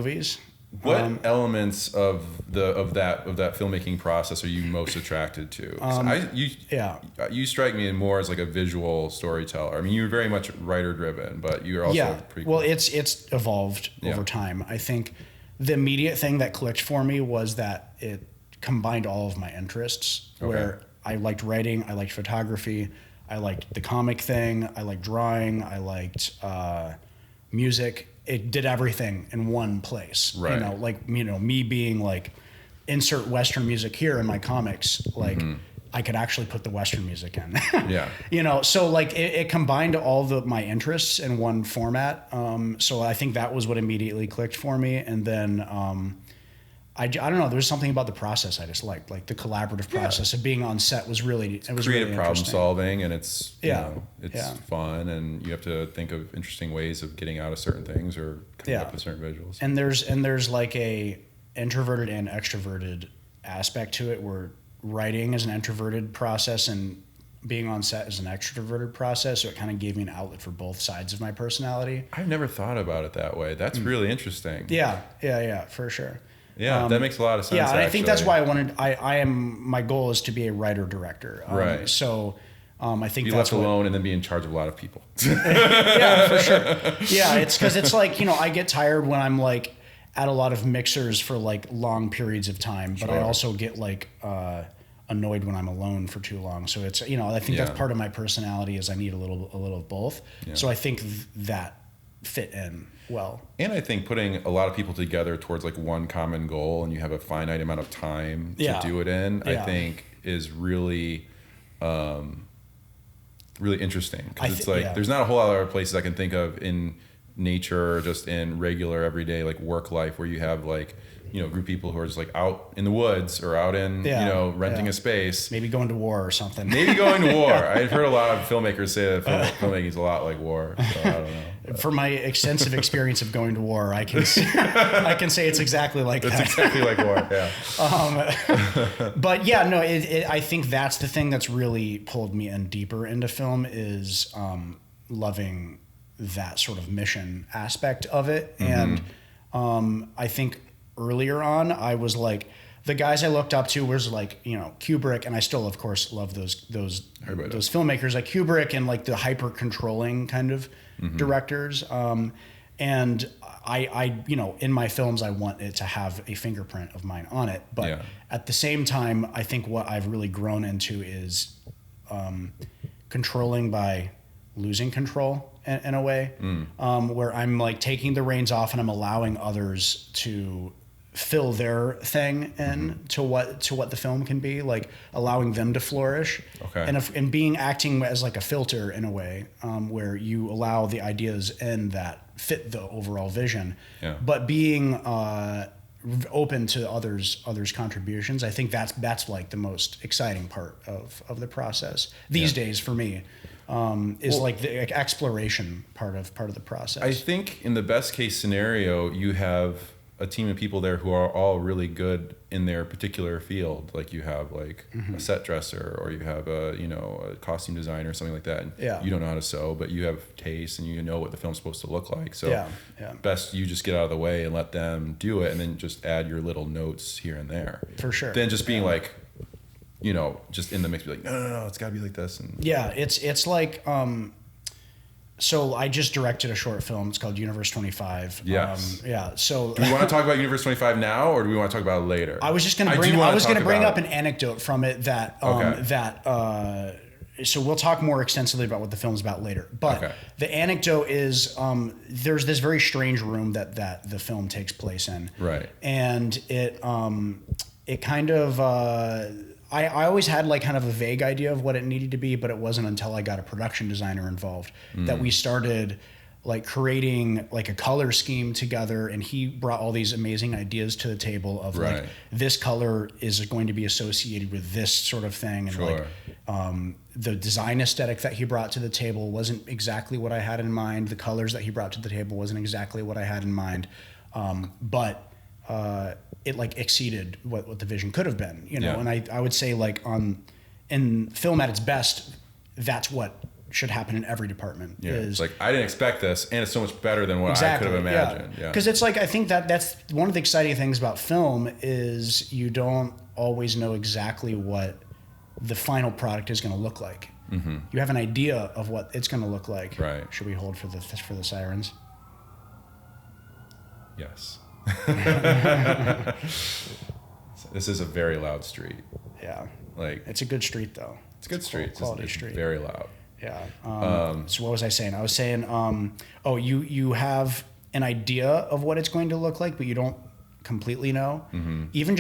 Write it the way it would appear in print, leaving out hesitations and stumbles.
movies. What elements of that filmmaking process are you most attracted to? You strike me more as like a visual storyteller. I mean, you're very much writer driven, but you're also pretty cool. Well, it's evolved over time. I think the immediate thing that clicked for me was that it combined all of my interests. Where I liked writing, I liked photography, I liked the comic thing, I liked drawing, I liked music. It did everything in one place. Right. Me being like, insert Western music here in my comics. Like, I could actually put the Western music in. So like it combined all my interests in one format. So I think that was what immediately clicked for me. And then I don't know. There's something about the process I just liked. Like the collaborative process of being on set was really creative really problem solving, and it's it's fun, and you have to think of interesting ways of getting out of certain things or coming up with certain visuals. And there's like a introverted and extroverted aspect to it, where writing is an introverted process and being on set is an extroverted process. So it kind of gave me an outlet for both sides of my personality. I've never thought about it that way. That's really interesting. Yeah, for sure. Yeah, that makes a lot of sense. Yeah, and I think that's why my goal is to be a writer director. Right. So I think be that's left alone and then be in charge of a lot of people. Yeah, for sure. Yeah, it's because it's like, I get tired when I'm like at a lot of mixers for like long periods of time, but I also get like annoyed when I'm alone for too long. So it's, I think that's part of my personality is I need a little of both. Yeah. So I think that fit in well. And I think putting a lot of people together towards like one common goal, and you have a finite amount of time to do it in, I think is really, really interesting. Because it's like, there's not a whole lot of other places I can think of in nature or just in regular everyday like work life where you have like, a group of people who are just like out in the woods or out in, renting a space. Maybe going to war or something. Maybe going to war. I've heard a lot of filmmakers say that filmmaking is a lot like war. So I don't know. But. For my extensive experience of going to war, I can say it's exactly like that. It's exactly like war, yeah. But yeah, no, I think that's the thing that's really pulled me in deeper into film is loving that sort of mission aspect of it. And I think earlier on, I was like, the guys I looked up to was like, Kubrick, and I still, of course, love those filmmakers like Kubrick and like the hyper controlling kind of directors. And I in my films, I want it to have a fingerprint of mine on it. But at the same time, I think what I've really grown into is controlling by losing control in a way, where I'm like taking the reins off and I'm allowing others to fill their thing in to what the film can be, like allowing them to flourish. And being acting as like a filter in a way, where you allow the ideas in that fit the overall vision, but being open to others' contributions. I think that's like the most exciting part of the process these days for me. Like the exploration part of the process. I think in the best case scenario, you have a team of people there who are all really good in their particular field. Like you have like a set dresser, or you have a costume designer or something like that. And you don't know how to sew, but you have taste and you know what the film's supposed to look like. So best you just get out of the way and let them do it, and then just add your little notes here and there. For sure. Then just being like, just in the mix, be like, no, it's got to be like this. And it's like, so I just directed a short film. It's called Universe 25. Yes. So do we want to talk about Universe 25 now, or do we want to talk about it later? I was just going to bring up an anecdote from it that so we'll talk more extensively about what the film's about later. But the anecdote is there's this very strange room that the film takes place in. Right. And it kind of I always had like kind of a vague idea of what it needed to be, but it wasn't until I got a production designer involved that we started like creating like a color scheme together, and he brought all these amazing ideas to the table of like this color is going to be associated with this sort of thing, and like the design aesthetic that he brought to the table wasn't exactly what I had in mind. The colors that he brought to the table wasn't exactly what I had in mind, but it like exceeded what the vision could have been, And I would say like in film at its best, that's what should happen in every department. Yeah, is it's like, I didn't expect this, and it's so much better than what I could have imagined. Yeah, because it's like, I think that's one of the exciting things about film is you don't always know exactly what the final product is going to look like. Mm-hmm. You have an idea of what it's going to look like. Right. Should we hold for the sirens? Yes. This is a very loud street. Yeah. Like, it's a good street though. It's a good street. Quality it's street. Very loud. Yeah. So what was I saying? I was saying, you have an idea of what it's going to look like, but you don't completely know. Mm-hmm. Even just